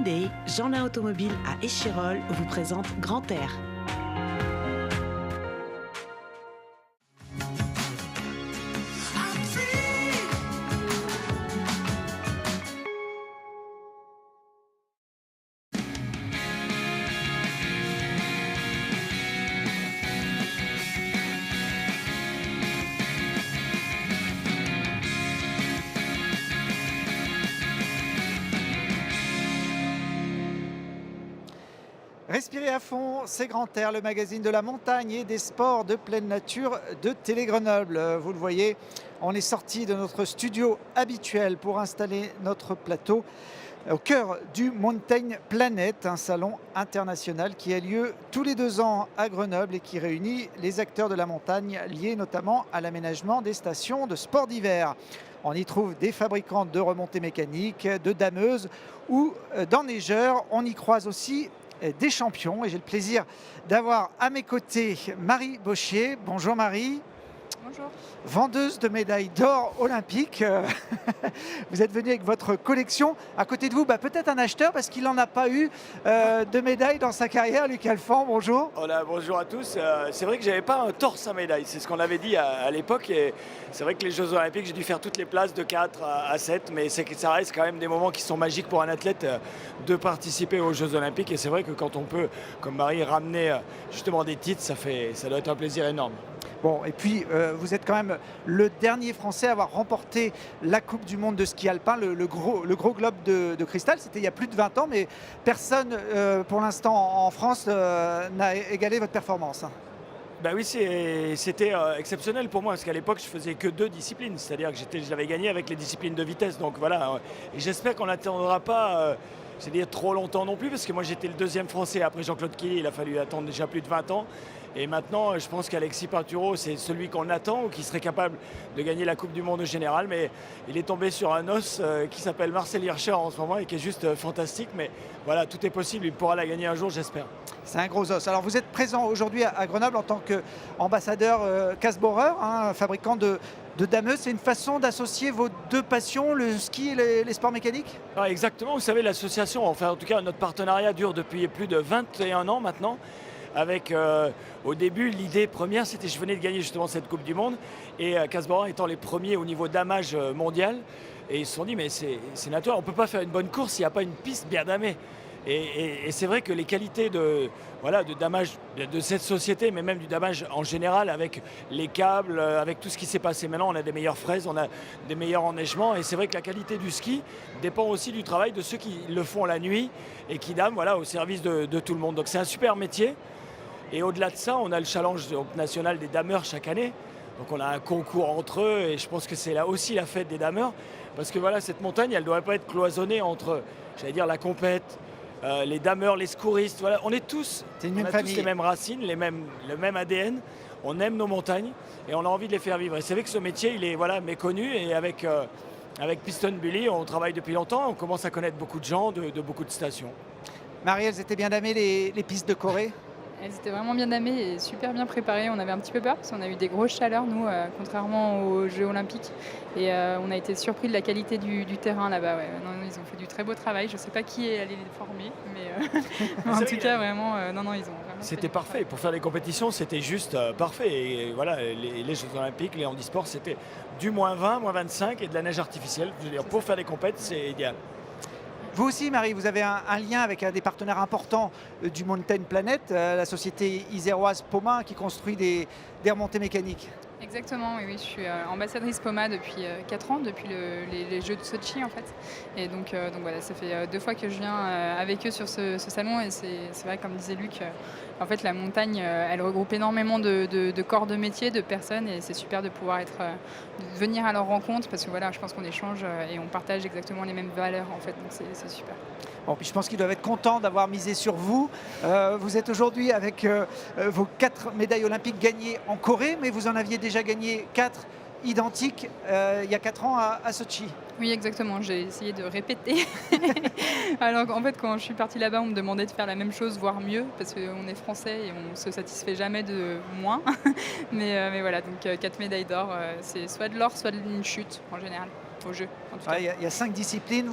Hyundai, Jeanlin Automobile à Échirolles vous présente Grand Air. Respirez à fond, c'est Grand Air, le magazine de la montagne et des sports de pleine nature de Télé Grenoble. Vous le voyez, on est sorti de notre studio habituel pour installer notre plateau au cœur du Mountain Planet, un salon international qui a lieu tous les 2 ans à Grenoble et qui réunit les acteurs de la montagne liés notamment à l'aménagement des stations de sport d'hiver. On y trouve des fabricants de remontées mécaniques, de dameuses ou d'enneigeurs. On y croise aussi des champions et j'ai le plaisir d'avoir à mes côtés Marie Bauchier. Bonjour Marie. Bonjour. Vendeuse de médailles d'or olympiques. Vous êtes venue avec votre collection. À côté de vous, peut-être un acheteur parce qu'il n'en a pas eu de médailles dans sa carrière. Luc Alphand, bonjour. Voilà, bonjour à tous. C'est vrai que j'avais pas un torse à médaille. C'est ce qu'on avait dit à l'époque. Et c'est vrai que les Jeux Olympiques, j'ai dû faire toutes les places de 4 à 7. Mais ça reste quand même des moments qui sont magiques pour un athlète de participer aux Jeux Olympiques. Et c'est vrai que quand on peut, comme Marie, ramener justement des titres, ça doit être un plaisir énorme. Bon, et puis vous êtes quand même le dernier Français à avoir remporté la Coupe du Monde de ski alpin, le gros globe de cristal. C'était il y a plus de 20 ans, mais personne pour l'instant en France n'a égalé votre performance. Ben oui, c'était exceptionnel pour moi parce qu'à l'époque je faisais que 2 disciplines, c'est-à-dire que je l'avais gagné avec les disciplines de vitesse. Donc voilà, et j'espère qu'on n'attendra pas trop longtemps non plus, parce que moi j'étais le 2e Français après Jean-Claude Killy, il a fallu attendre déjà plus de 20 ans. Et maintenant, je pense qu'Alexis Pinturo, c'est celui qu'on attend ou qui serait capable de gagner la Coupe du Monde générale. Mais il est tombé sur un os qui s'appelle Marcel Hirscher en ce moment et qui est juste fantastique. Mais voilà, tout est possible. Il pourra la gagner un jour, j'espère. C'est un gros os. Alors vous êtes présent aujourd'hui à Grenoble en tant qu'ambassadeur Kässbohrer, fabricant de dameuses. C'est une façon d'associer vos 2 passions, le ski et les sports mécaniques? Exactement. Vous savez, l'association, enfin en tout cas notre partenariat dure depuis plus de 21 ans maintenant. Avec au début l'idée première, c'était je venais de gagner justement cette Coupe du Monde et Kässbohrer étant les premiers au niveau damage mondial, et ils se sont dit mais c'est naturel, on ne peut pas faire une bonne course s'il n'y a pas une piste bien damée. Et c'est vrai que les qualités de damage de cette société, mais même du damage en général, avec les câbles, avec tout ce qui s'est passé maintenant, on a des meilleures fraises, on a des meilleurs enneigements. Et c'est vrai que la qualité du ski dépend aussi du travail de ceux qui le font la nuit et qui dament au service de tout le monde. Donc c'est un super métier. Et au-delà de ça, on a le challenge national des dameurs chaque année. Donc on a un concours entre eux et je pense que c'est là aussi la fête des dameurs. Parce que voilà, cette montagne, elle ne devrait pas être cloisonnée entre, la compète, les dameurs, les secouristes. Voilà, on est tous, tous les mêmes racines, le même ADN. On aime nos montagnes et on a envie de les faire vivre. Et c'est vrai que ce métier, il est méconnu. Et avec Piston Bully, on travaille depuis longtemps. On commence à connaître beaucoup de gens de beaucoup de stations. Marie, elles étaient bien damées les pistes de Corée? Elles étaient vraiment bien damées et super bien préparées. On avait un petit peu peur parce qu'on a eu des grosses chaleurs, nous, contrairement aux Jeux Olympiques. Et on a été surpris de la qualité du terrain là-bas. Ouais. Non, ils ont fait du très beau travail. Je ne sais pas qui est allé les former, mais en tout cas, vraiment, ils ont vraiment. C'était parfait. Pour faire les compétitions, c'était juste parfait. Et voilà, les Jeux Olympiques, les handisports, c'était du -20, -25 et de la neige artificielle. Je veux dire, pour faire des compétitions, c'est idéal. Vous aussi, Marie, vous avez un lien avec un des partenaires importants du Mountain Planet, la société iséroise Poma qui construit des remontées mécaniques. Exactement, oui, je suis ambassadrice Poma depuis 4 ans, depuis les Jeux de Sochi en fait. Et donc voilà, ça fait 2 fois que je viens avec eux sur ce salon et c'est vrai, comme disait Luc, en fait la montagne, elle regroupe énormément de corps de métier, de personnes, et c'est super de pouvoir de venir à leur rencontre parce que voilà, je pense qu'on échange et on partage exactement les mêmes valeurs en fait, donc c'est super. Bon, puis je pense qu'ils doivent être contents d'avoir misé sur vous. Vous êtes aujourd'hui avec vos 4 médailles olympiques gagnées en Corée, mais vous en aviez déjà gagné 4 identiques il y a 4 ans à Sochi. Oui, exactement. J'ai essayé de répéter. Alors en fait, quand je suis partie là-bas, on me demandait de faire la même chose, voire mieux, parce qu'on est français et on ne se satisfait jamais de moins. mais voilà, donc 4 médailles d'or, c'est soit de l'or, soit une chute en général. au jeu. En tout cas. Ouais, il y a 5 disciplines,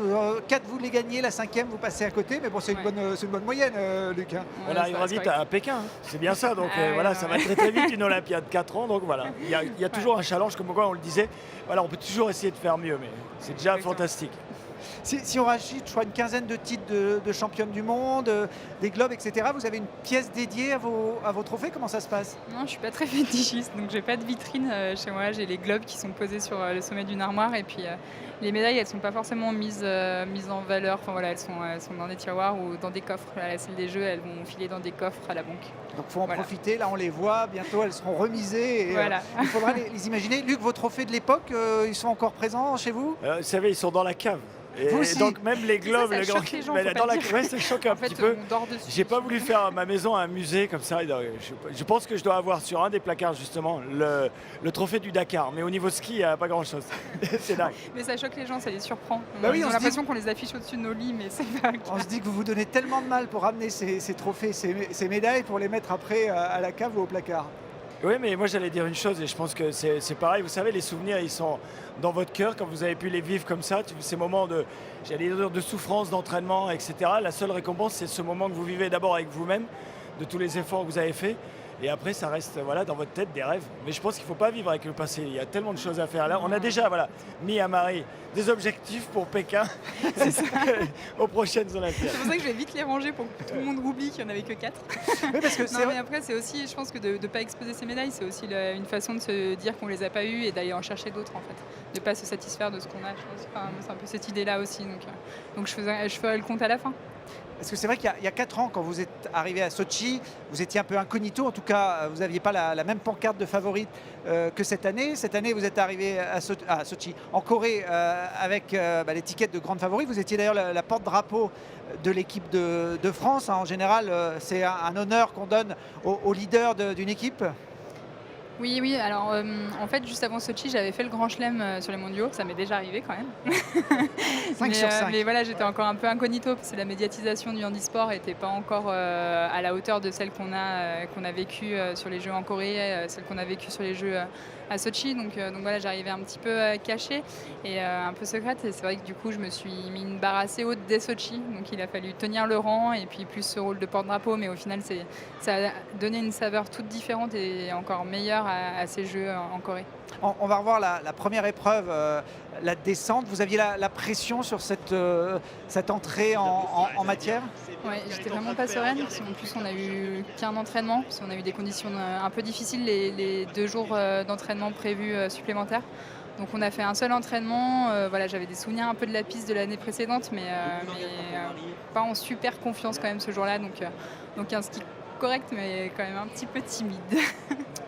4 vous les gagnez, la 5e vous passez à côté, mais bon c'est une bonne moyenne Luc. Ouais, On arrivera vite à Pékin, hein. C'est bien ça. Donc voilà, ça va très très vite, une Olympiade 4 ans. Donc voilà, il y a toujours un challenge, comme quoi on le disait. Voilà, on peut toujours essayer de faire mieux, mais c'est déjà fantastique. Si on rajoute, je crois, une quinzaine de titres de championne du monde, des globes, etc., vous avez une pièce dédiée à vos trophées? Comment ça se passe? Non, je suis pas très fétichiste, donc j'ai pas de vitrine chez moi. J'ai les globes qui sont posés sur le sommet d'une armoire, et puis les médailles, elles sont pas forcément mises en valeur. Enfin voilà, elles sont dans des tiroirs ou dans des coffres. À la salle des jeux, elles vont filer dans des coffres à la banque. Donc il faut en profiter. Là, on les voit. Bientôt, elles seront remisées. Et, voilà. Il faudra les imaginer. Luc, vos trophées de l'époque, ils sont encore présents chez vous? Vous savez, ils sont dans la cave. Et donc même les globes, ça le grand, choque les gens, dans la cave, ça choque un petit peu. On dort dessus. J'ai pas voulu faire à ma maison un musée comme ça. Je pense que je dois avoir sur un des placards justement le trophée du Dakar. Mais au niveau ski, il n'y a pas grand chose. C'est dingue. Mais ça choque les gens, ça les surprend. Bah oui, on a l'impression qu'on les affiche au-dessus de nos lits, mais c'est pas. On se dit que vous vous donnez tellement de mal pour ramener ces trophées, ces médailles, pour les mettre après à la cave ou au placard. Oui, mais moi j'allais dire une chose et je pense que c'est pareil. Vous savez, les souvenirs, ils sont dans votre cœur quand vous avez pu les vivre comme ça. Ces moments de souffrance, d'entraînement, etc. La seule récompense, c'est ce moment que vous vivez d'abord avec vous-même, de tous les efforts que vous avez faits. Et après, ça reste dans votre tête des rêves. Mais je pense qu'il ne faut pas vivre avec le passé. Il y a tellement de choses à faire là. On a déjà mis à Marie des objectifs pour Pékin aux prochaines Olympiades. C'est pour ça que je vais vite les ranger pour que tout le monde oublie qu'il n'y en avait que 4. Oui, parce que mais après, c'est aussi, je pense que de ne pas exposer ces médailles, c'est aussi une façon de se dire qu'on ne les a pas eues et d'aller en chercher d'autres en fait. De ne pas se satisfaire de ce qu'on a. Je pense. Enfin, c'est un peu cette idée-là aussi. Donc je ferai le compte à la fin. Parce que c'est vrai qu'il y a 4 ans, quand vous êtes arrivé à Sochi, vous étiez un peu incognito. En tout cas, vous n'aviez pas la même pancarte de favorite que cette année. Cette année, vous êtes arrivé à Sochi, en Corée, avec l'étiquette de grande favorite. Vous étiez d'ailleurs la porte-drapeau de l'équipe de France. En général, c'est un honneur qu'on donne au leader d'une équipe. Oui. Alors, en fait, juste avant Sochi, j'avais fait le Grand Chelem sur les mondiaux. Ça m'est déjà arrivé quand même. 5 sur 5. Mais voilà, j'étais encore un peu incognito parce que la médiatisation du handisport n'était pas encore à la hauteur de celle qu'on a vécue sur les Jeux en Corée, celle qu'on a vécue sur les Jeux à Sochi. Donc voilà, j'arrivais un petit peu cachée et un peu secrète. Et c'est vrai que du coup, je me suis mis une barre assez haute dès Sochi. Donc il a fallu tenir le rang et puis plus ce rôle de porte-drapeau. Mais au final, ça a donné une saveur toute différente et encore meilleure à ces Jeux en Corée. On va revoir la première épreuve, la descente. Vous aviez la pression sur cette entrée en matière? Oui, j'étais vraiment pas sereine. Parce qu'en plus, on a eu qu'un entraînement. Parce qu'on a eu des conditions un peu difficiles, les 2 jours d'entraînement prévus supplémentaires. Donc on a fait un seul entraînement. J'avais des souvenirs un peu de la piste de l'année précédente, mais pas en super confiance quand même ce jour-là. Donc un ski correct, mais quand même un petit peu timide.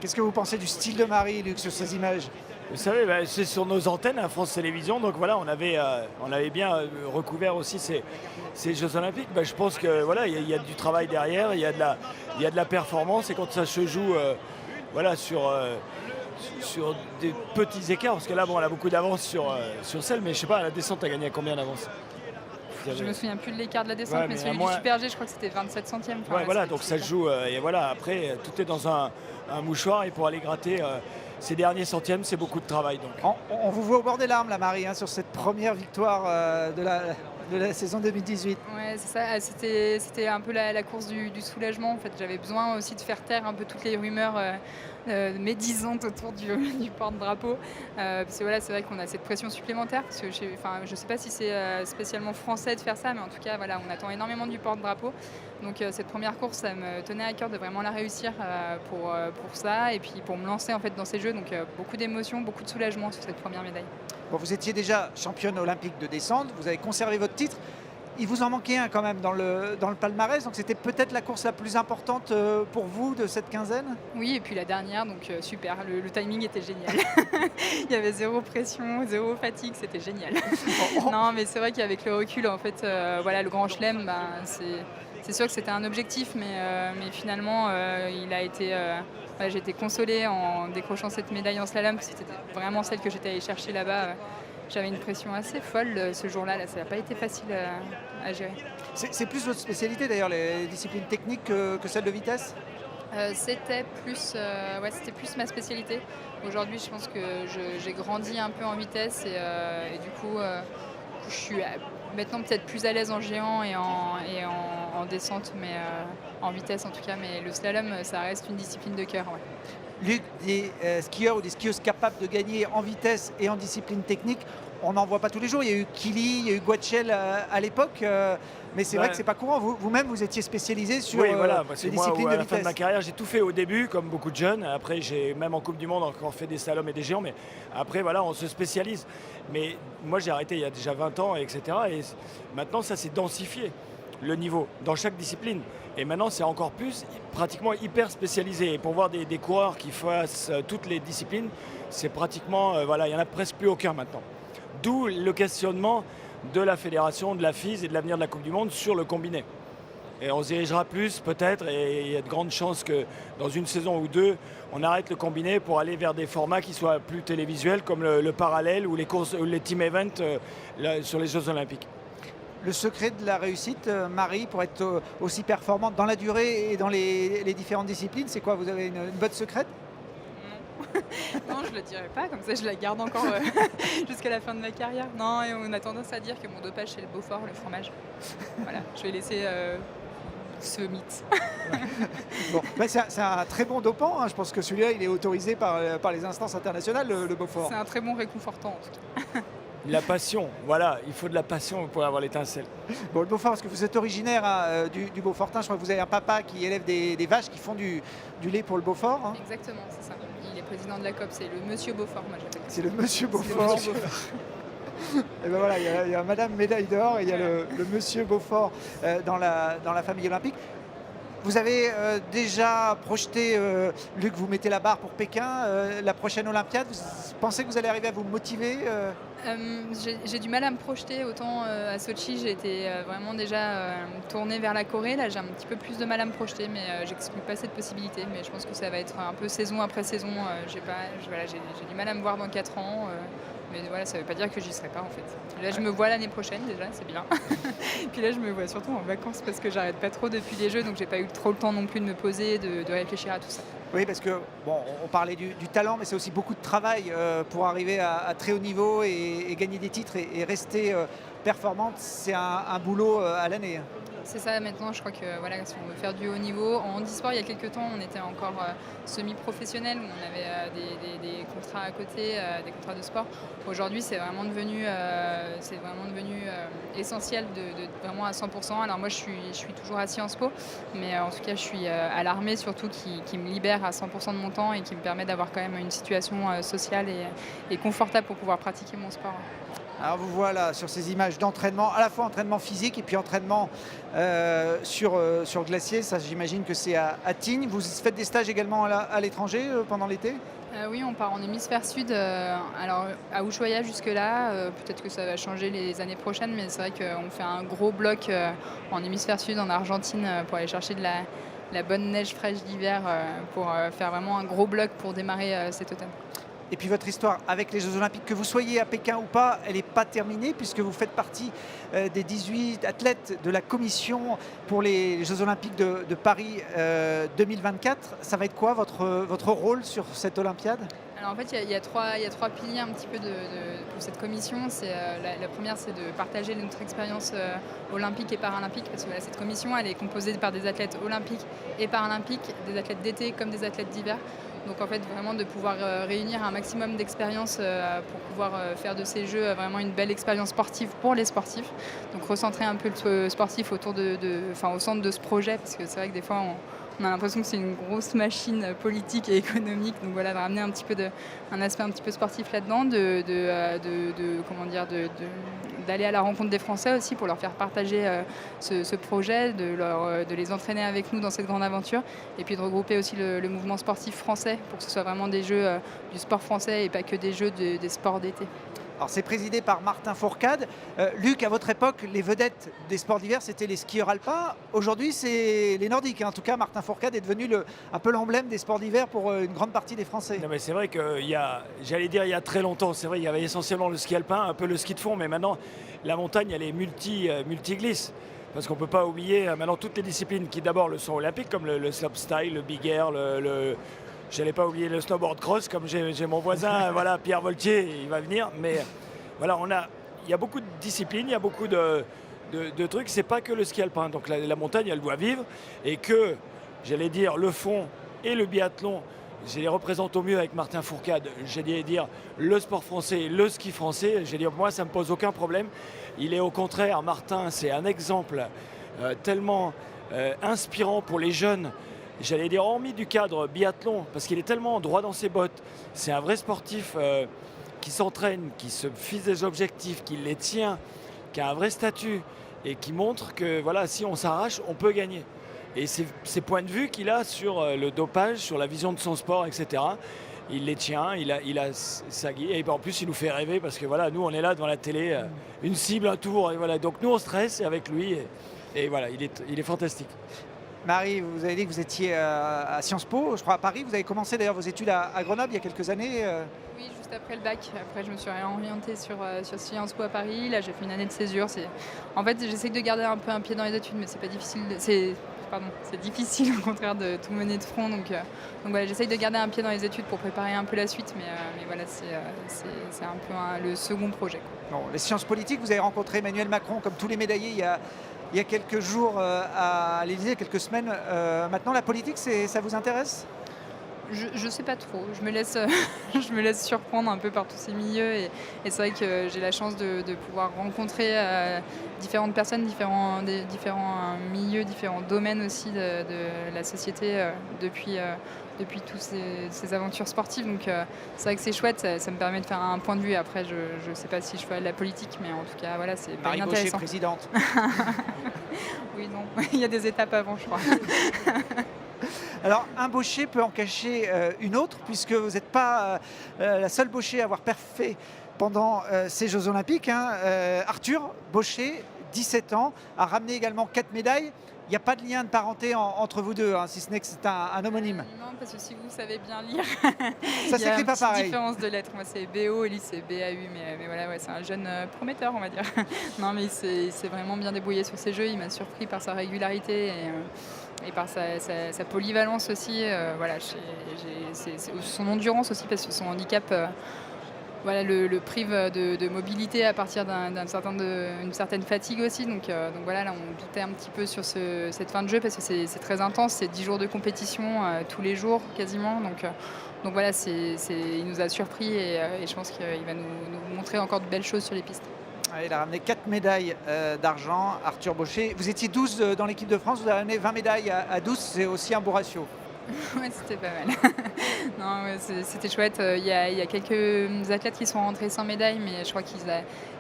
Qu'est-ce que vous pensez du style de Marie, Luc, sur ces images? Vous savez, c'est sur nos antennes à France Télévisions, donc voilà, on avait bien recouvert aussi ces Jeux Olympiques. Je pense que voilà, il y a du travail derrière, il y a de la performance, et quand ça se joue sur des petits écarts, parce que là, on a beaucoup d'avance sur celle, mais je sais pas, la descente a gagné à combien d'avance? Je me souviens plus de l'écart de la descente, mais celui du Super G, je crois que c'était 27 centièmes. Donc ça se joue, et voilà, après, tout est dans un mouchoir, et pour aller gratter ces derniers centièmes, c'est beaucoup de travail. Donc. On vous voit au bord des larmes, là, Marie, sur cette première victoire de la saison 2018. Ouais, c'est ça. C'était un peu la course du soulagement. En fait, j'avais besoin aussi de faire taire un peu toutes les rumeurs médisantes autour du porte-drapeau. Parce que voilà, c'est vrai qu'on a cette pression supplémentaire. Parce que je ne sais pas si c'est spécialement français de faire ça, mais en tout cas, voilà, on attend énormément du porte-drapeau. Donc cette première course, ça me tenait à cœur de vraiment la réussir pour ça et puis pour me lancer en fait dans ces Jeux. Donc beaucoup d'émotions, beaucoup de soulagement sur cette première médaille. Bon, vous étiez déjà championne olympique de descente, vous avez conservé votre titre. Il vous en manquait un quand même dans le palmarès, donc c'était peut-être la course la plus importante pour vous de cette quinzaine? Oui, et puis la dernière, donc super, le timing était génial. Il y avait zéro pression, zéro fatigue, c'était génial. Non, mais c'est vrai qu'avec le recul, en fait, le Grand Chelem, c'est sûr que c'était un objectif, mais finalement, il a été... j'ai été consolée en décrochant cette médaille en slalom, parce que c'était vraiment celle que j'étais allée chercher là-bas. J'avais une pression assez folle ce jour-là, ça n'a pas été facile à gérer. C'est plus votre spécialité d'ailleurs, les disciplines techniques que celles de vitesse? C'était plus ma spécialité. Aujourd'hui, je pense que j'ai grandi un peu en vitesse et du coup, je suis maintenant peut-être plus à l'aise en géant en descente, mais en vitesse en tout cas. Mais le slalom, ça reste une discipline de cœur. Ouais. Luc, des skieurs ou des skieuses capables de gagner en vitesse et en discipline technique, on n'en voit pas tous les jours. Il y a eu Kili, il y a eu Guachel à l'époque, mais c'est vrai que c'est pas courant. Vous-même, vous étiez spécialisé sur Oui, voilà. les disciplines À de la fin de vitesse. ma carrière, j'ai tout fait au début, comme beaucoup de jeunes. Après, j'ai même en Coupe du Monde encore fait des slaloms et des géants. Mais après, voilà, on se spécialise. Mais moi, j'ai arrêté il y a déjà 20 ans, etc. Et maintenant, ça s'est densifié, le niveau, dans chaque discipline. Et maintenant, c'est encore plus pratiquement hyper spécialisé. Et pour voir des coureurs qui fassent toutes les disciplines, c'est pratiquement, voilà, il n'y en a presque plus aucun maintenant. D'où le questionnement de la fédération, de la FIS et de l'avenir de la Coupe du Monde sur le combiné. Et on se dirigera plus peut-être, et il y a de grandes chances que dans une saison ou deux, on arrête le combiné pour aller vers des formats qui soient plus télévisuels, comme le parallèle ou les courses ou les team events sur les Jeux Olympiques. Le secret de la réussite, Marie, pour être aussi performante dans la durée et dans les différentes disciplines, c'est quoi? Vous avez une botte secrète? Non, je le dirais pas, comme ça je la garde encore jusqu'à la fin de ma carrière. Non, et on a tendance à dire que mon dopage c'est le Beaufort, le fromage. Voilà, je vais laisser ce mythe. Bon, c'est un très bon dopant, hein. Je pense que celui-là, il est autorisé par les instances internationales, le Beaufort. C'est un très bon réconfortant en tout cas. La passion, voilà, il faut de la passion pour avoir l'étincelle. Bon, le Beaufort, parce que vous êtes originaire du Beaufortin, je crois que vous avez un papa qui élève des vaches qui font du lait pour le Beaufort. Hein. Exactement, c'est ça. Il est président de la COP, c'est le monsieur Beaufort, moi j'appelle. C'est le monsieur C'est le Beaufort. monsieur Beaufort. Et ben voilà, il y a Madame Médaille d'Or et il y a le monsieur Beaufort dans la famille olympique. Vous avez déjà projeté, Luc, vous mettez la barre pour Pékin, la prochaine Olympiade. Vous pensez que vous allez arriver à vous motiver J'ai du mal à me projeter, autant à Sochi j'ai été vraiment déjà tournée vers la Corée, là j'ai un petit peu plus de mal à me projeter, mais j'exclus pas cette possibilité, mais je pense que ça va être un peu saison après saison, j'ai du mal à me voir dans 4 ans, mais voilà, ça veut pas dire que j'y serai pas en fait. Là je me vois l'année prochaine déjà, c'est bien, puis là je me vois surtout en vacances parce que j'arrête pas trop depuis les Jeux, donc j'ai pas eu trop le temps non plus de me poser, de réfléchir à tout ça. Oui, parce que bon, on parlait du talent, mais c'est aussi beaucoup de travail pour arriver à très haut niveau et gagner des titres et rester performante. C'est un boulot à l'année. C'est ça, maintenant je crois que voilà, si on veut faire du haut niveau, en handisport il y a quelques temps on était encore semi-professionnel, où on avait des contrats à côté, des contrats de sport. Aujourd'hui c'est vraiment devenu essentiel de vraiment à 100%. Alors moi je suis toujours à Sciences Po, mais en tout cas je suis à l'armée surtout qui me libère à 100% de mon temps et qui me permet d'avoir quand même une situation sociale et confortable pour pouvoir pratiquer mon sport. Alors vous voilà sur ces images d'entraînement, à la fois entraînement physique et puis entraînement sur glacier. Ça, j'imagine que c'est à Tignes. Vous faites des stages également à l'étranger pendant l'été? Oui, on part en hémisphère sud, alors à Ushuaia jusque-là, peut-être que ça va changer les années prochaines, mais c'est vrai qu'on fait un gros bloc en hémisphère sud, en Argentine, pour aller chercher de la bonne neige fraîche d'hiver, pour faire vraiment un gros bloc pour démarrer cet automne. Et puis votre histoire avec les Jeux Olympiques, que vous soyez à Pékin ou pas, elle n'est pas terminée puisque vous faites partie des 18 athlètes de la commission pour les Jeux Olympiques de Paris 2024. Ça va être quoi votre rôle sur cette Olympiade ? Alors en fait, il y a trois piliers un petit peu pour cette commission. La première, c'est de partager notre expérience olympique et paralympique, parce que cette commission, elle est composée par des athlètes olympiques et paralympiques, des athlètes d'été comme des athlètes d'hiver. Donc en fait, vraiment de pouvoir réunir un maximum d'expériences pour pouvoir faire de ces Jeux vraiment une belle expérience sportive pour les sportifs. Donc recentrer un peu le sportif autour au centre de ce projet, parce que c'est vrai que des fois, on a l'impression que c'est une grosse machine politique et économique. Donc voilà, de ramener un petit peu un aspect un petit peu sportif là-dedans, d'aller à la rencontre des Français aussi pour leur faire partager ce projet, de les entraîner avec nous dans cette grande aventure, et puis de regrouper aussi le mouvement sportif français pour que ce soit vraiment des Jeux du sport français et pas que des Jeux des sports d'été. Alors c'est présidé par Martin Fourcade. Luc, à votre époque, les vedettes des sports d'hiver, c'était les skieurs alpins. Aujourd'hui, c'est les nordiques. En tout cas, Martin Fourcade est devenu un peu l'emblème des sports d'hiver pour une grande partie des Français. Non, mais c'est vrai qu'il y a, j'allais dire il y a très longtemps, c'est vrai, il y avait essentiellement le ski alpin, un peu le ski de fond, mais maintenant, la montagne, elle est multi-glisse. Parce qu'on ne peut pas oublier maintenant toutes les disciplines qui d'abord le sont olympiques, comme le slopestyle, le big air, je n'allais pas oublier le snowboard cross, comme j'ai mon voisin, voilà, Pierre Voltier, il va venir. Mais voilà, il y a beaucoup de disciplines, il y a beaucoup de trucs. C'est pas que le ski alpin. Donc la montagne, elle doit vivre. Et que, j'allais dire, le fond et le biathlon, je les représente au mieux avec Martin Fourcade. J'allais dire le sport français, le ski français. J'allais dire, moi, ça ne me pose aucun problème. Il est au contraire, Martin, c'est un exemple tellement inspirant pour les jeunes. J'allais dire, hormis du cadre biathlon, parce qu'il est tellement droit dans ses bottes. C'est un vrai sportif qui s'entraîne, qui se fixe des objectifs, qui les tient, qui a un vrai statut et qui montre que voilà, si on s'arrache, on peut gagner. Et ces points de vue qu'il a sur le dopage, sur la vision de son sport, etc., il les tient, il a sa guide. Et en plus, il nous fait rêver parce que voilà, nous, on est là devant la télé, une cible, un tour. Et voilà. Donc nous, on stresse avec lui. Et voilà, il est fantastique. Marie, vous avez dit que vous étiez à Sciences Po, je crois à Paris. Vous avez commencé d'ailleurs vos études à Grenoble il y a quelques années. Oui, juste après le bac. Après, je me suis réorientée sur Sciences Po à Paris. Là, j'ai fait une année de césure. En fait, j'essaie de garder un peu un pied dans les études, mais c'est pas difficile. C'est difficile au contraire de tout mener de front. Donc voilà, j'essaye de garder un pied dans les études pour préparer un peu la suite. Mais voilà, c'est un peu le second projet. Bon, les sciences politiques, vous avez rencontré Emmanuel Macron comme tous les médaillés il y a quelques jours à l'Élysée, quelques semaines. Maintenant, la politique, ça vous intéresse ? Je sais pas trop, je me laisse surprendre un peu par tous ces milieux et c'est vrai que j'ai la chance de pouvoir rencontrer différentes personnes, différents milieux, différents domaines aussi de la société depuis toutes ces aventures sportives. Donc c'est vrai que c'est chouette, ça me permet de faire un point de vue. Après, je sais pas si je fais de la politique, mais en tout cas, voilà, c'est pas intéressant. Marie Bochet, présidente. Oui, non, il y a des étapes avant, je crois. Alors, un Bochet peut en cacher une autre, puisque vous n'êtes pas la seule Bochet à avoir parfait pendant ces Jeux Olympiques. Arthur Bochet, 17 ans, a ramené également 4 médailles. Il n'y a pas de lien de parenté entre vous deux, si ce n'est que c'est un homonyme. Non, parce que si vous savez bien lire, ça s'écrit pas pareil. Il y a une différence de lettres. Moi, c'est BO et lui, c'est BAU. Mais voilà, ouais, c'est un jeune prometteur, on va dire. Non, mais il s'est vraiment bien débrouillé sur ses jeux. Il m'a surpris par sa régularité et par sa polyvalence aussi. Voilà, son endurance aussi, parce que son handicap voilà, le prive de mobilité à partir d'une certaine fatigue aussi. Donc voilà, là on doutait un petit peu sur cette fin de jeu parce que c'est très intense, c'est 10 jours de compétition tous les jours quasiment. Donc voilà, il nous a surpris et je pense qu'il va nous montrer encore de belles choses sur les pistes. Il a ramené 4 médailles d'argent, Arthur Bochet. Vous étiez 12 dans l'équipe de France, vous avez ramené 20 médailles à 12, c'est aussi un beau ratio. Ouais, c'était pas mal. Non, ouais, c'était chouette. Il y a quelques athlètes qui sont rentrés sans médaille, mais je crois qu'ils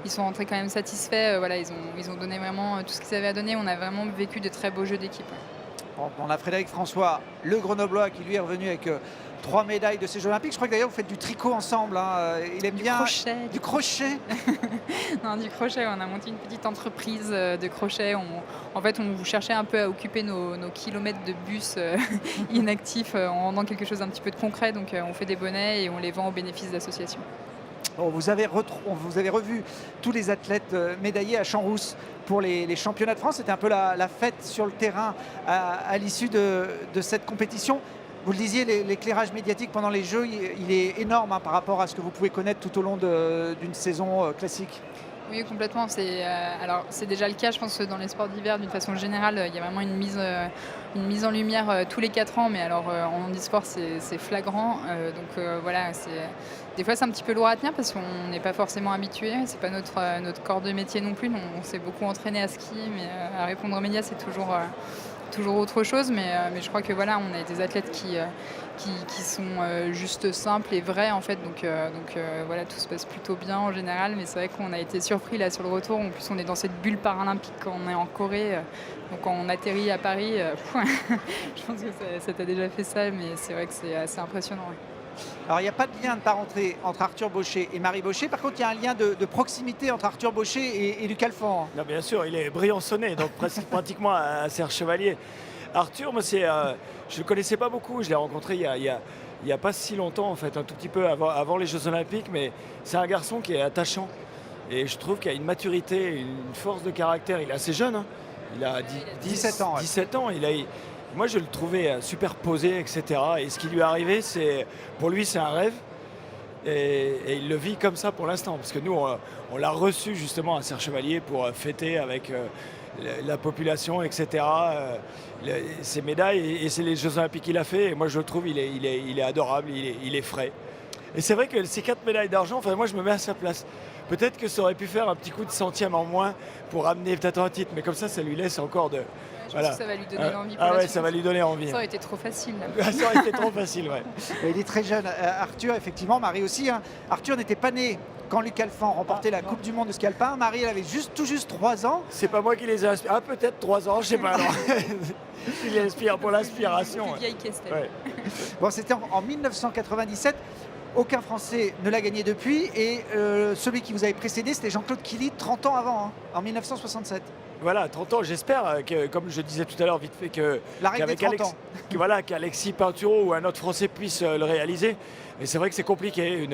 sont rentrés quand même satisfaits. Voilà, ils ont donné vraiment tout ce qu'ils avaient à donner. On a vraiment vécu de très beaux jeux d'équipe. Bon, on a Frédéric François, le Grenoblois, qui lui est revenu avec 3 médailles de ces Jeux Olympiques. Je crois que d'ailleurs vous faites du tricot ensemble. Il aime bien du crochet. Non, du crochet. On a monté une petite entreprise de crochet. En fait, on cherchait un peu à occuper nos kilomètres de bus inactifs en rendant quelque chose d'un petit peu de concret. Donc, on fait des bonnets et on les vend au bénéfice d'associations. Bon, vous avez revu tous les athlètes médaillés à Champs-Rousse pour les championnats de France. C'était un peu la fête sur le terrain à l'issue de cette compétition. Vous le disiez, l'éclairage médiatique pendant les Jeux, il est énorme par rapport à ce que vous pouvez connaître tout au long d'une saison classique. Oui, complètement. C'est déjà le cas, je pense, dans les sports d'hiver, d'une façon générale. Il y a vraiment une mise en lumière tous les 4 ans, mais alors en handisport, c'est flagrant. Donc voilà, des fois, c'est un petit peu lourd à tenir parce qu'on n'est pas forcément habitué. C'est pas notre corps de métier non plus. On s'est beaucoup entraîné à ski, mais à répondre aux médias, c'est toujours autre chose, mais je crois que voilà, on a des athlètes qui sont juste simples et vrais en fait, donc voilà, tout se passe plutôt bien en général, mais c'est vrai qu'on a été surpris là sur le retour. En plus, on est dans cette bulle paralympique quand on est en Corée, donc quand on atterrit à Paris, je pense que ça t'a déjà fait ça, mais c'est vrai que c'est assez impressionnant. Ouais. Alors il n'y a pas de lien de parenté entre Arthur Bauchet et Marie Bauchet. Par contre, il y a un lien de proximité entre Arthur Bauchet et Luc Alphand. Non, bien sûr, il est briançonné, donc pratiquement un Serge Chevalier. Arthur, moi, je ne le connaissais pas beaucoup. Je l'ai rencontré il y a pas si longtemps, en fait, un tout petit peu avant les Jeux Olympiques. Mais c'est un garçon qui est attachant. Et je trouve qu'il a une maturité, une force de caractère. Il est assez jeune, hein. Il a 17 ans. Ouais. 17 ans. Moi, je le trouvais super posé, etc. Et ce qui lui est arrivé, pour lui, c'est un rêve. Et il le vit comme ça pour l'instant. Parce que nous, on l'a reçu justement à Serre Chevalier pour fêter avec la population, etc. Ses médailles. Et c'est les Jeux Olympiques qu'il a fait. Et moi, je le trouve, il est adorable, il est frais. Et c'est vrai que ces 4 médailles d'argent, enfin, moi, je me mets à sa place. Peut-être que ça aurait pu faire un petit coup de centième en moins pour amener peut-être un titre. Mais comme ça lui laisse encore de... Je pense que ça va lui donner envie. Ça va lui donner envie. Ça aurait été trop facile. Ça aurait été trop facile, ouais. Il est très jeune. Arthur, effectivement, Marie aussi. Hein. Arthur n'était pas né quand Luc Alphand remportait la Coupe du Monde de ski alpin. Marie, elle avait tout juste 3 ans. C'est pas moi qui les ai inspirés. Ah, peut-être 3 ans, je sais pas. Il les inspire pour l'inspiration. Plus vieille qu'Estelle. Ouais. Bon, c'était en 1997. Aucun Français ne l'a gagné depuis. Et celui qui vous avait précédé, c'était Jean-Claude Killy, 30 ans avant, hein, en 1967. Voilà, 30 ans. J'espère que, comme je disais tout à l'heure, vite fait, qu'Alexis Pinturo ou un autre Français puisse le réaliser. Mais c'est vrai que c'est compliqué.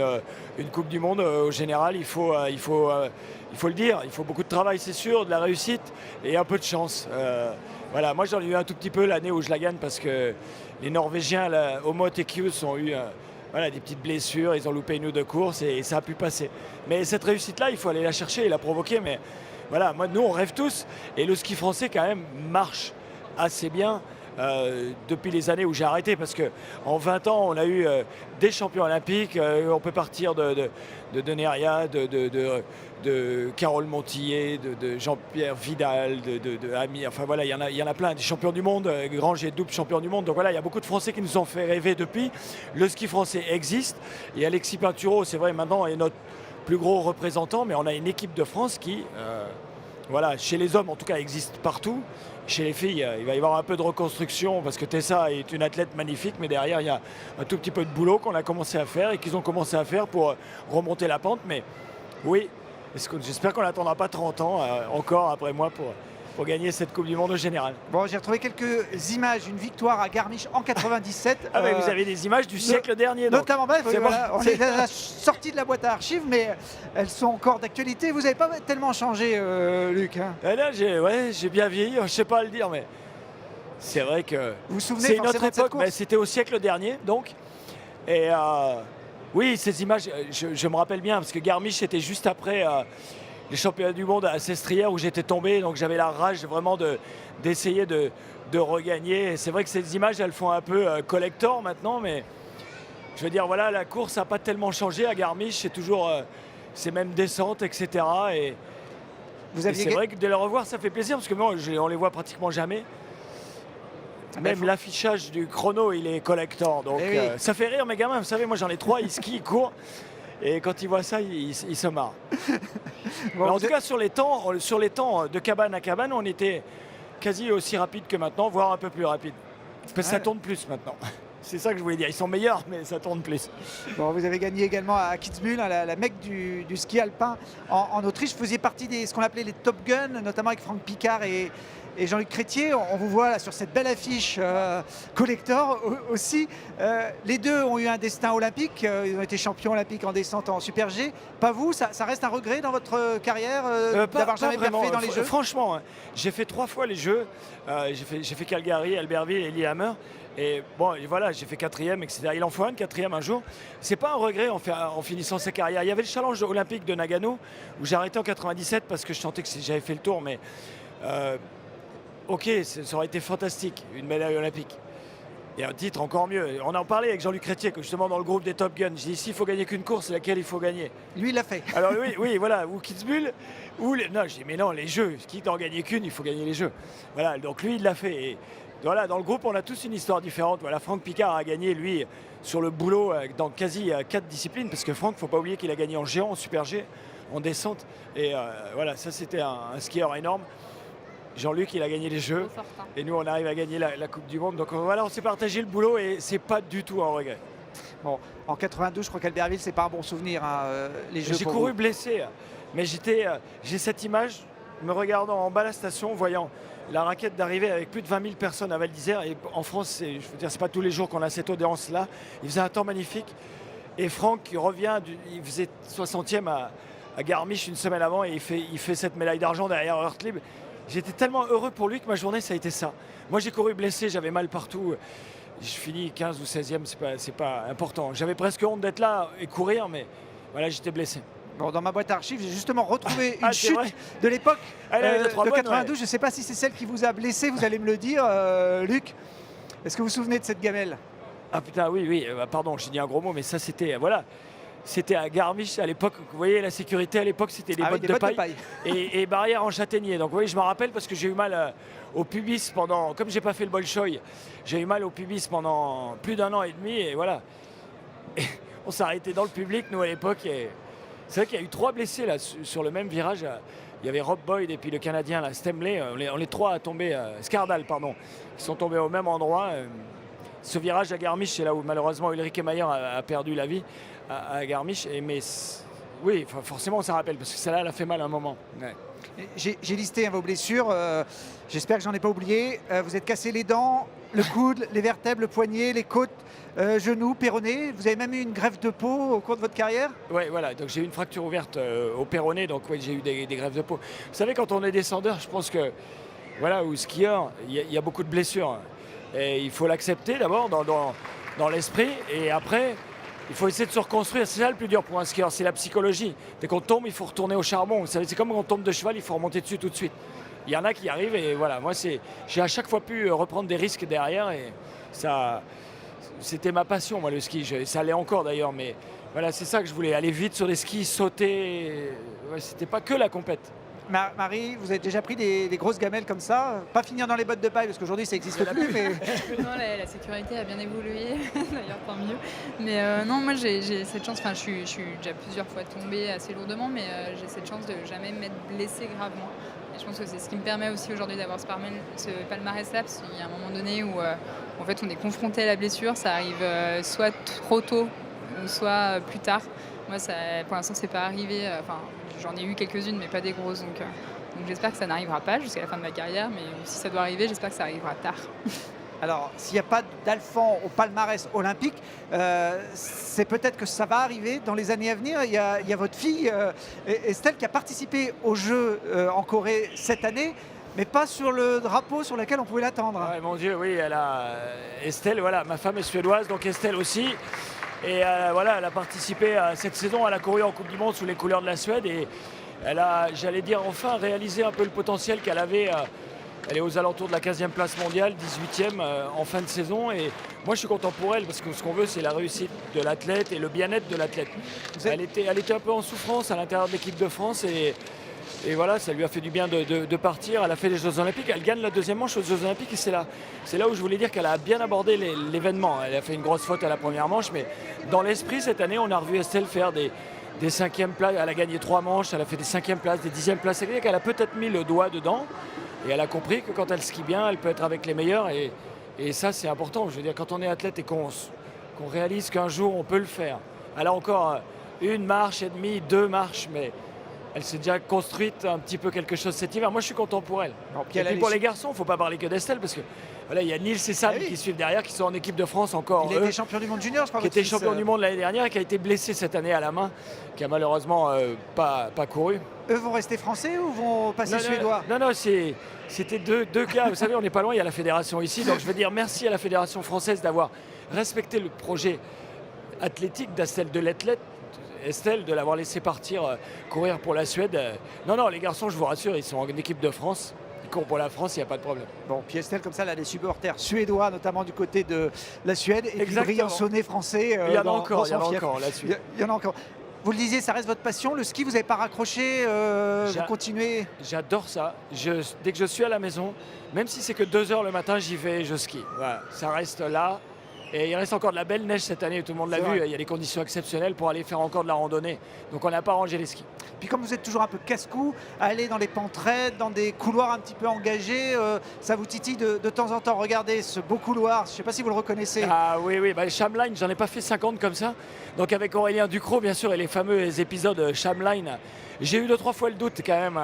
Une Coupe du Monde, au général, il faut le dire. Il faut beaucoup de travail, c'est sûr, de la réussite et un peu de chance. Voilà, moi, j'en ai eu un tout petit peu l'année où je la gagne parce que les Norvégiens, Omot et Kjus, ont eu des petites blessures. Ils ont loupé 1 ou 2 courses et ça a pu passer. Mais cette réussite-là, il faut aller la chercher et la provoquer. Mais voilà, nous on rêve tous et le ski français quand même marche assez bien depuis les années où j'ai arrêté parce qu'en 20 ans on a eu des champions olympiques, on peut partir de Neria, de Carole Montillet, de Jean-Pierre Vidal, de Amir, enfin voilà, il y en a plein, des champions du monde, Granger double champion du monde, donc voilà, il y a beaucoup de Français qui nous ont fait rêver depuis. Le ski français existe et Alexis Pinturo, c'est vrai, maintenant est notre plus gros représentant, mais on a une équipe de France qui, chez les hommes en tout cas, existe partout. Chez les filles, il va y avoir un peu de reconstruction parce que Tessa est une athlète magnifique, mais derrière, il y a un tout petit peu de boulot qu'on a commencé à faire et qu'ils ont commencé à faire pour remonter la pente. Mais oui, j'espère qu'on n'attendra pas 30 ans encore après moi pour gagner cette Coupe du Monde au général. Bon, j'ai retrouvé quelques images, une victoire à Garmisch en 97. Ah mais vous avez des images du siècle dernier. Donc. Notamment, on est à la sortie de la boîte à archives, mais elles sont encore d'actualité. Vous n'avez pas tellement changé, Luc. Hein. Là, j'ai bien vieilli, je ne sais pas le dire, mais c'est vrai que vous vous souvenez, c'est une autre époque, mais c'était au siècle dernier, donc. Et oui, ces images, je me rappelle bien, parce que Garmisch était juste après... les championnats du monde à Sestrières où j'étais tombé, donc j'avais la rage vraiment d'essayer de regagner. Et c'est vrai que ces images, elles font un peu collector maintenant, mais je veux dire, voilà, la course n'a pas tellement changé à Garmisch, c'est toujours ces mêmes descentes, etc. Et c'est vrai que de les revoir, ça fait plaisir, parce que moi, on les voit pratiquement jamais. Même l'affichage du chrono, il est collector, donc ça fait rire mes gamins. Vous savez, moi j'en ai 3, ils skient, ils courent. Et quand ils voient ça, ils se marrent. Bon, en tout cas, sur les temps de cabane à cabane, on était quasi aussi rapide que maintenant, voire un peu plus rapide. Parce que ça tourne plus maintenant. C'est ça que je voulais dire. Ils sont meilleurs, mais ça tourne plus. Bon, vous avez gagné également à Kitzbühel, la mecque du ski alpin en Autriche. Vous faisiez partie de ce qu'on appelait les Top Gun, notamment avec Franck Picard et Jean-Luc Crétier. On vous voit là, sur cette belle affiche collector aussi. Les deux ont eu un destin olympique. Ils ont été champions olympiques en descente en Super G. Pas vous, ça reste un regret dans votre carrière d'avoir jamais bien fait dans les Jeux? Franchement, hein, j'ai fait 3 fois les Jeux. J'ai fait Calgary, Albertville et Lillehammer. Et bon, voilà, j'ai fait 4e, etc. Il en faut un 4e un jour. C'est pas un regret en finissant sa carrière. Il y avait le challenge olympique de Nagano où j'ai arrêté en 97 parce que je sentais que j'avais fait le tour, mais ok, ça aurait été fantastique, une médaille olympique. Et un titre encore mieux. On en parlait avec Jean-Luc Crétier, justement dans le groupe des Top Gun. Je dis, ici, il faut gagner qu'une course, c'est laquelle il faut gagner. Lui, il l'a fait. Alors oui, voilà, ou Kitzbühel, ou... Non, je dis, mais non, les Jeux, quitte à en gagner qu'une, il faut gagner les Jeux. Voilà, donc lui, il l'a fait. Et voilà, dans le groupe, on a tous une histoire différente. Voilà, Franck Picard a gagné, lui, sur le boulot, dans quasi 4 disciplines, parce que Franck, il ne faut pas oublier qu'il a gagné en géant, en Super G, en descente. Et voilà, ça, c'était un skieur énorme. Jean-Luc, il a gagné les Jeux et nous, on arrive à gagner la Coupe du Monde. Donc voilà, on s'est partagé le boulot et c'est pas du tout un regret. Bon, en 92, je crois qu'Albertville, c'est pas un bon souvenir, hein, les Jeux. J'ai pour couru vous. blessé, mais j'ai cette image, me regardant en bas à la station, voyant la raquette d'arriver avec plus de 20 000 personnes à Val d'Isère. Et en France, je veux dire, c'est pas tous les jours qu'on a cette audience-là. Il faisait un temps magnifique. Et Franck qui revient, il faisait 60e à Garmisch une semaine avant et il fait cette médaille d'argent derrière Hurtlib. J'étais tellement heureux pour lui que ma journée, ça a été ça. Moi, j'ai couru blessé, j'avais mal partout. Je finis 15 ou 16e, c'est pas important. J'avais presque honte d'être là et courir, mais voilà, j'étais blessé. Bon, dans ma boîte à archives, j'ai justement retrouvé une Ah, c'est chute vrai de l'époque Elle avait de trois bonnes, 92. ouais. Je ne sais pas si c'est celle qui vous a blessé, vous allez me le dire, Luc. Est-ce que vous vous souvenez de cette gamelle? Ah putain, oui, oui, pardon, j'ai dit un gros mot, mais ça c'était, voilà, c'était à Garmisch à l'époque. Vous voyez, la sécurité à l'époque, c'était des Ah oui, bottes des de bottes de paille, paille. et barrières en châtaignier. Donc vous voyez, je me rappelle parce que j'ai eu mal au pubis pendant, comme j'ai pas fait le Bolchoï, j'ai eu mal au pubis pendant plus d'1 an et demi, et voilà. Et on s'est arrêté dans le public, nous à l'époque, et c'est vrai qu'il y a eu 3 blessés là, sur le même virage. Il y avait Rob Boyd et puis le Canadien, là, Stemley, on les 3 à tomber, Skardal, pardon, qui sont tombés au même endroit. Ce virage à Garmisch, c'est là où malheureusement Ulrike Mayer a perdu la vie à Garmisch. Oui, forcément on s'en rappelle parce que celle-là, elle a fait mal à un moment. Ouais. J'ai listé vos blessures. J'espère que j'en ai pas oublié. Vous êtes cassé les dents, le coude, les vertèbres, le poignet, les côtes, genoux, péroné. Vous avez même eu une greffe de peau au cours de votre carrière. Oui, voilà. Donc j'ai eu une fracture ouverte au péroné, donc ouais, j'ai eu des greffes de peau. Vous savez, quand on est descendeur, je pense que, voilà, ou skieur, il y a beaucoup de blessures. Et il faut l'accepter d'abord dans l'esprit, et après, il faut essayer de se reconstruire. C'est ça le plus dur pour un skieur, c'est la psychologie. Dès qu'on tombe, il faut retourner au charbon. Vous savez, c'est comme quand on tombe de cheval, il faut remonter dessus tout de suite. Il y en a qui arrivent, et voilà, moi, j'ai à chaque fois pu reprendre des risques derrière, et ça, c'était ma passion, moi, le ski. Ça l'est encore d'ailleurs, mais voilà, c'est ça que je voulais, aller vite sur les skis, sauter. Ouais, c'était pas que la compète. Marie, vous avez déjà pris des grosses gamelles comme ça? Pas finir dans les bottes de paille, parce qu'aujourd'hui ça n'existe plus, mais Non, la sécurité a bien évolué, d'ailleurs tant mieux. Mais non, moi j'ai cette chance, enfin je suis déjà plusieurs fois tombée assez lourdement, mais j'ai cette chance de jamais m'être blessée gravement. Et je pense que c'est ce qui me permet aussi aujourd'hui d'avoir ce palmarès-là, parce qu'il y a un moment donné où en fait on est confronté à la blessure, ça arrive soit trop tôt ou soit plus tard. Moi, pour l'instant, c'est pas arrivé. Enfin, j'en ai eu quelques-unes, mais pas des grosses. Donc j'espère que ça n'arrivera pas jusqu'à la fin de ma carrière. Mais si ça doit arriver, j'espère que ça arrivera tard. alors s'il n'y a pas d'Alphand au palmarès olympique, c'est peut-être que ça va arriver dans les années à venir. Il y a votre fille, Estelle, qui a participé aux Jeux en Corée cette année, mais pas sur le drapeau sur lequel on pouvait l'attendre. Ouais, mon Dieu, oui, elle a Estelle, voilà, ma femme est suédoise, donc Estelle aussi. Et voilà, elle a participé à cette saison, elle a couru en Coupe du Monde sous les couleurs de la Suède, et elle a, j'allais dire, enfin réalisé un peu le potentiel qu'elle avait. Elle est aux alentours de la 15e place mondiale, 18e en fin de saison, et moi je suis content pour elle parce que ce qu'on veut, c'est la réussite de l'athlète et le bien-être de l'athlète. Elle était un peu en souffrance à l'intérieur de l'équipe de France, et voilà, ça lui a fait du bien de partir. Elle a fait les Jeux Olympiques, elle gagne la 2e manche aux Jeux Olympiques, et c'est là où je voulais dire qu'elle a bien abordé l'événement. Elle a fait une grosse faute à la première manche, mais dans l'esprit, cette année, on a revu Estelle faire des 5e places. Elle a gagné 3 manches, elle a fait des 5e places, des 10e places. C'est-à-dire qu'elle a peut-être mis le doigt dedans, et elle a compris que quand elle skie bien, elle peut être avec les meilleurs, et ça, c'est important. Je veux dire, quand on est athlète et qu'on réalise qu'un jour, on peut le faire. Elle a encore 1 marche et demie, 2 marches, mais elle s'est déjà construite un petit peu quelque chose cet hiver. Moi, je suis content pour elle. Bon, Et puis pour les garçons, il ne faut pas parler que d'Estelle, parce que voilà, il y a Nils et Sam qui suivent derrière, qui sont en équipe de France encore. Il était champion du monde junior, je crois. Qui était champion du monde l'année dernière et qui a été blessé cette année à la main, qui a malheureusement pas couru. Eux vont rester français ou vont passer suédois? Non, c'était deux cas. Vous savez, on n'est pas loin, il y a la fédération ici. Donc je veux dire merci à la fédération française d'avoir respecté le projet athlétique d'Estelle, de l'athlète Estelle, de l'avoir laissé partir courir pour la Suède. Non, les garçons, je vous rassure, ils sont en équipe de France. Ils courent pour la France, il n'y a pas de problème. Bon, puis Estelle, comme ça, elle a des supporters suédois, notamment du côté de la Suède, et puis Exactement. Briançonnet français. Il y en a encore là-dessus. Il y en a encore. Vous le disiez, ça reste votre passion. Le ski, vous n'avez pas raccroché, vous continuez? J'adore ça. Dès que je suis à la maison, même si c'est que 2 heures le matin, j'y vais et je skie. Voilà, ça reste là. Et il reste encore de la belle neige cette année, tout le monde l'a C'est vu. vrai. Il y a des conditions exceptionnelles pour aller faire encore de la randonnée. Donc on n'a pas rangé les skis. Puis comme vous êtes toujours un peu casse-cou, aller dans les pentes raides, dans des couloirs un petit peu engagés, ça vous titille de temps en temps. Regardez ce beau couloir, je ne sais pas si vous le reconnaissez. Ah oui, bah, Shamline, j'en ai pas fait 50 comme ça. Donc avec Aurélien Ducrot, bien sûr, et les fameux épisodes Shamline, j'ai eu 2-3 fois le doute quand même.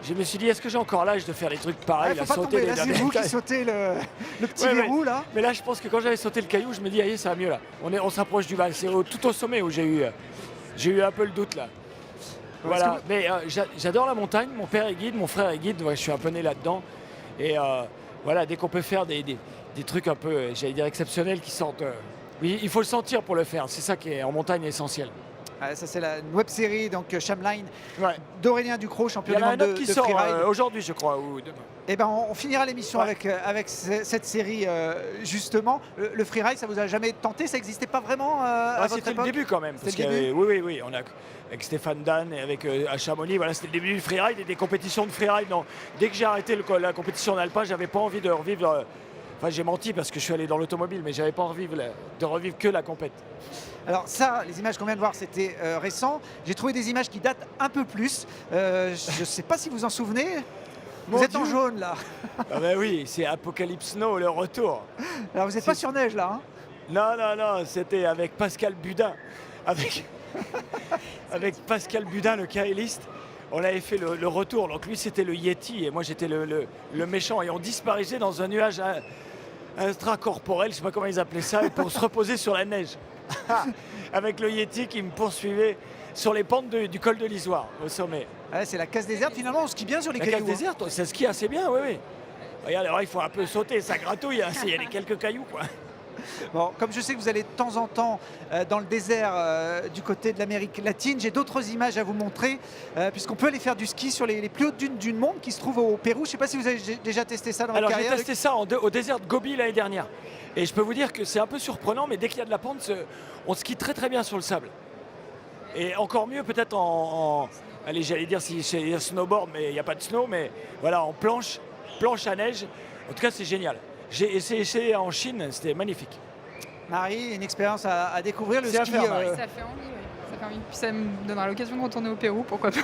Je me suis dit, est-ce que j'ai encore l'âge de faire des trucs Il pareils, ne faut pas sauter tomber, les là c'est derniers vous qui cailloux. sautez le petit Ouais, verrou là. Mais là, je pense que quand j'avais sauté le caillou, je me dis, allez, ça va mieux là. On s'approche du val. C'est tout au sommet où j'ai eu un peu le doute là. Voilà, mais j'adore la montagne. Mon père est guide, mon frère est guide. Ouais, je suis un peu né là-dedans. Et voilà, dès qu'on peut faire des trucs un peu, j'allais dire, exceptionnels qui sortent. Oui, il faut le sentir pour le faire. C'est ça qui est en montagne essentiel. Ah, ça c'est la web série donc Shamline Ouais. d'Aurélien Ducrot, Il champion y en du a un monde autre de qui sort freeride. aujourd'hui, je crois, ou demain. Et ben on finira l'émission Ouais. avec cette série justement. Le freeride, ça vous a jamais tenté? Ça n'existait pas vraiment à votre C'était le époque? début quand même. Parce C'était le qu'il y avait- oui, on a avec Stéphane Dan et avec à Chamonix, voilà, c'était le début du freeride et des compétitions de freeride. Non, dès que j'ai arrêté la compétition en alpin, j'avais pas envie de revivre. Enfin, j'ai menti parce que je suis allé dans l'automobile, mais j'avais pas envie de revivre que la compète. Alors ça, les images qu'on vient de voir, c'était récent. J'ai trouvé des images qui datent un peu plus. Je ne sais pas si vous en souvenez. Vous Mon êtes en Dieu. jaune là. Ah ben oui, c'est Apocalypse Snow, le retour. Alors vous n'êtes pas sur neige là. Hein. Non, c'était avec Pascal Budin. Avec Pascal Budin, le kaéliste. On avait fait le retour. Donc lui, c'était le Yeti et moi, j'étais le méchant. Et on disparaissait dans un nuage intracorporel, je ne sais pas comment ils appelaient ça, pour se reposer sur la neige. Avec le Yeti qui me poursuivait sur les pentes du col de l'Isoire, au sommet. Ouais, c'est la casse déserte. Finalement, on skie bien sur les La cailloux. case déserte, ça skie assez bien, oui. Regarde, alors il faut un peu sauter, ça gratouille, hein, il y a quelques cailloux, quoi. Bon, comme je sais que vous allez de temps en temps dans le désert du côté de l'Amérique latine, j'ai d'autres images à vous montrer, puisqu'on peut aller faire du ski sur les plus hautes dunes du monde qui se trouvent au Pérou. Je ne sais pas si vous avez déjà testé ça dans votre Alors j'ai carrière. testé ça au désert de Gobi l'année dernière. Et je peux vous dire que c'est un peu surprenant, mais dès qu'il y a de la pente, on skie très très bien sur le sable. Et encore mieux peut-être allez, j'allais dire si c'est snowboard, mais il n'y a pas de snow, mais voilà, en planche à neige. En tout cas, c'est génial. J'ai essayé en Chine, c'était magnifique. Marie, une expérience à découvrir, le C'est à ski. faire, Marie. Ça fait envie, oui. Ça fait envie. Puis ça me donnera l'occasion de retourner au Pérou, pourquoi pas.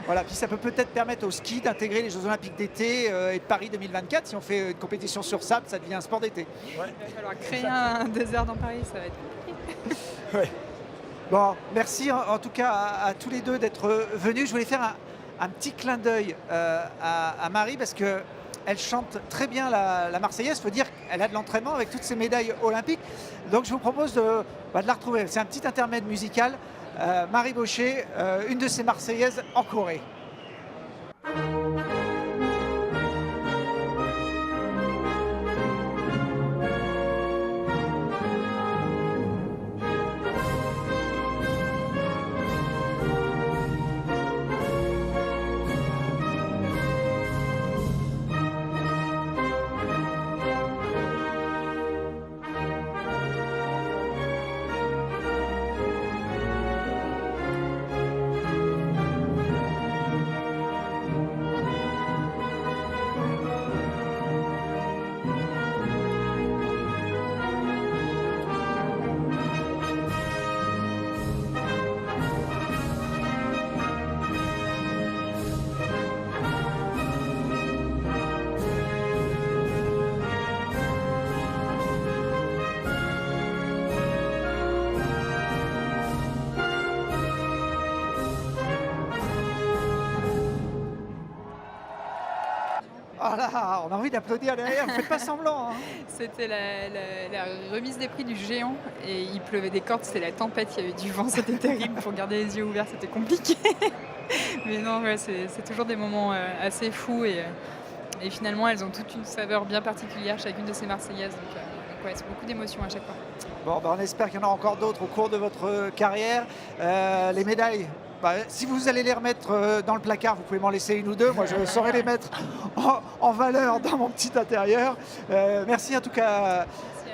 Voilà, puis ça peut peut-être permettre au ski d'intégrer les Jeux Olympiques d'été et de Paris 2024. Si on fait une compétition sur sable, ça devient un sport d'été. Il va falloir créer un désert dans Paris, ça va être compliqué. Ouais. Bon, merci en tout cas à tous les deux d'être venus. Je voulais faire un petit clin d'œil à Marie parce que elle chante très bien la Marseillaise. Il faut dire qu'elle a de l'entraînement avec toutes ses médailles olympiques. Donc je vous propose de la retrouver. C'est un petit intermède musical. Marie Baucher, une de ses Marseillaises en Corée. Oh là, on a envie d'applaudir derrière, ne faites pas semblant. Hein. C'était la remise des prix du géant et il pleuvait des cordes, c'était la tempête, il y avait du vent, c'était terrible. Pour garder les yeux ouverts, c'était compliqué. Mais non, ouais, c'est toujours des moments assez fous et finalement elles ont toute une saveur bien particulière, chacune de ces Marseillaises. Donc ouais, c'est beaucoup d'émotions à chaque fois. Bon, on espère qu'il y en a encore d'autres au cours de votre carrière. Les médailles, si vous allez les remettre dans le placard, vous pouvez m'en laisser une ou deux. Moi, je saurais les mettre en valeur dans mon petit intérieur. Merci en tout cas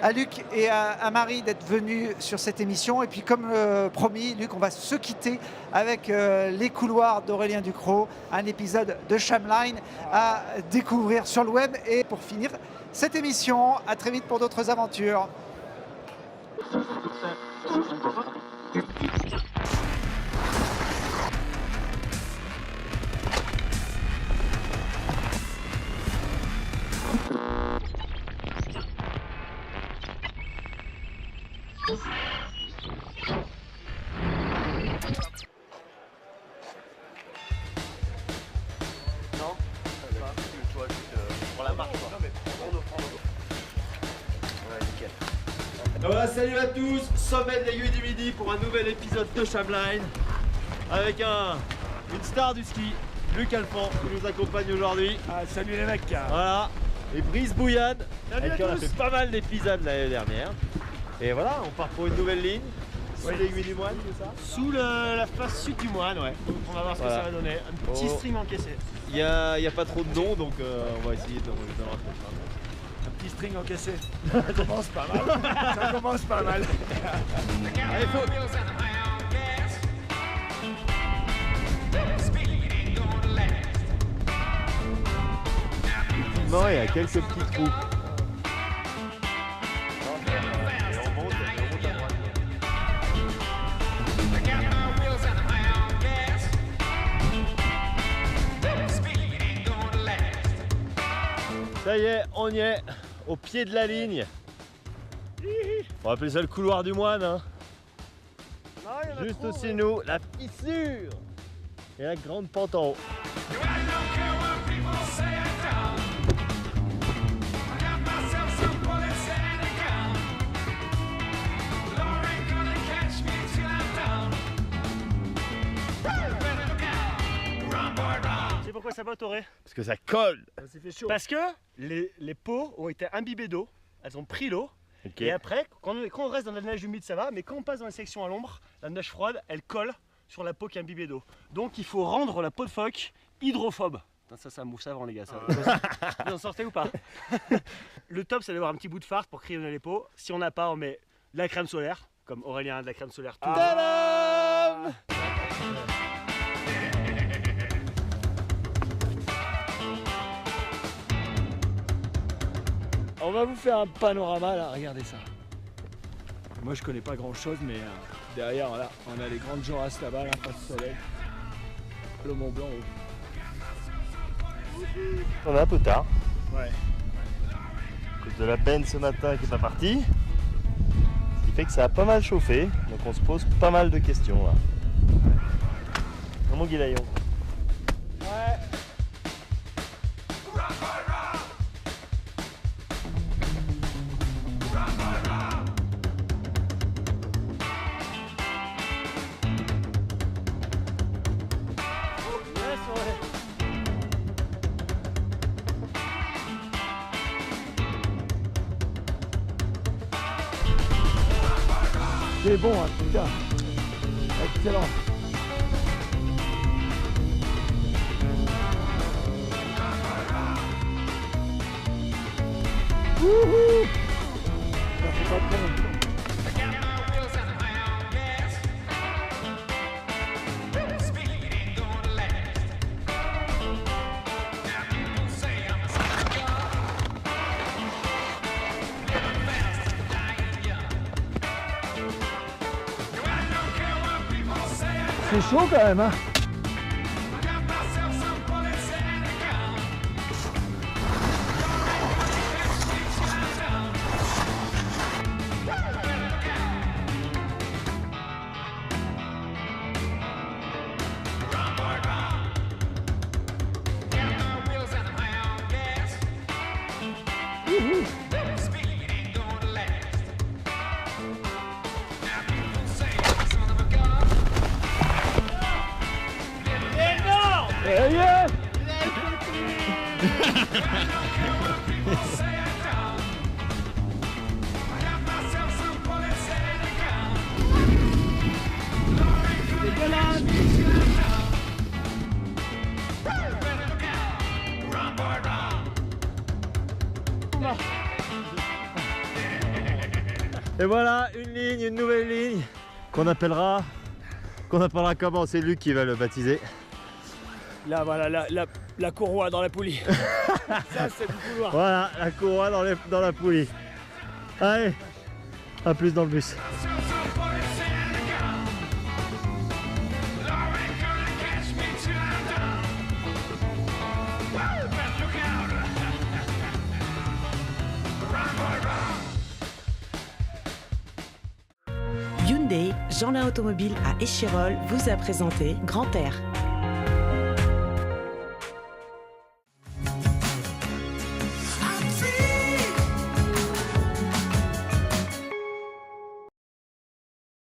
à Luc et à Marie d'être venus sur cette émission. Et puis comme promis, Luc, on va se quitter avec les couloirs d'Aurélien Ducrot, un épisode de Tramline à découvrir sur le web. Et pour finir cette émission, à très vite pour d'autres aventures. Voilà, salut à tous, sommet de l'aiguille du midi pour un nouvel épisode de Tramline avec une star du ski, Luc Alphand, qui nous accompagne aujourd'hui. Ah, salut les mecs. Voilà, et Brice Bouillade, Salut avec qui à on a tous. fait pas mal d'épisodes l'année dernière. Et voilà, on part pour une nouvelle ligne, sous l'aiguille du moine, c'est ça? Sous la face sud du moine, ouais. On va voir ce que Voilà. ça va donner. Un petit Oh. string encaissé. Il y a pas trop de noms, donc on va essayer de rattraper ça. Petit string encaissé. Ça commence pas mal. Ça commence pas mal. Allez, faut... Effectivement, il y a quelques petits trous. Et on monte à droite. Ça y est, on y est, au pied de la ligne. On va appeler ça le couloir du moine. Hein. Juste au-dessus de nous, la fissure et la grande pente en haut. Tu sais pourquoi ça botte, Auré? Parce que ça colle. Ça fait chaud. Parce que les pots ont été imbibées d'eau, elles ont pris l'eau. Ok. Et après, quand on reste dans la neige humide, ça va, mais quand on passe dans les sections à l'ombre, la neige froide, elle colle sur la peau qui est imbibée d'eau. Donc il faut rendre la peau de phoque hydrophobe. Putain, ça, c'est un move savant, les gars. Ça. Vous en sortez ou pas? Le top, c'est d'avoir un petit bout de farce pour crayonner les peaux. Si on n'a pas, on met de la crème solaire, comme Aurélien a de la crème solaire. Tout Tadam! On va vous faire un panorama là, regardez ça. Moi je connais pas grand chose, mais derrière là, on a les grandes Joras là-bas, là, face au soleil. Le Mont Blanc. On est un peu tard. Ouais. À cause de la benne ce matin qui est pas partie. Ce qui fait que ça a pas mal chauffé. Donc on se pose pas mal de questions là. Mon Guilaillon. Ouais. C'est bon, hein, putain. Excellent. Wouhou! Ça fait pas très longtemps. C'est chaud quand même, hein? Yeah. Et voilà, une nouvelle ligne qu'on appellera comment? C'est Luc qui va le baptiser. Là, voilà, la courroie dans la poulie. Ça, c'est du couloir. Voilà, la courroie dans la poulie. Allez, à plus dans le bus. Hyundai, Jeanlin Automobile à Échirolles vous a présenté Grand Air.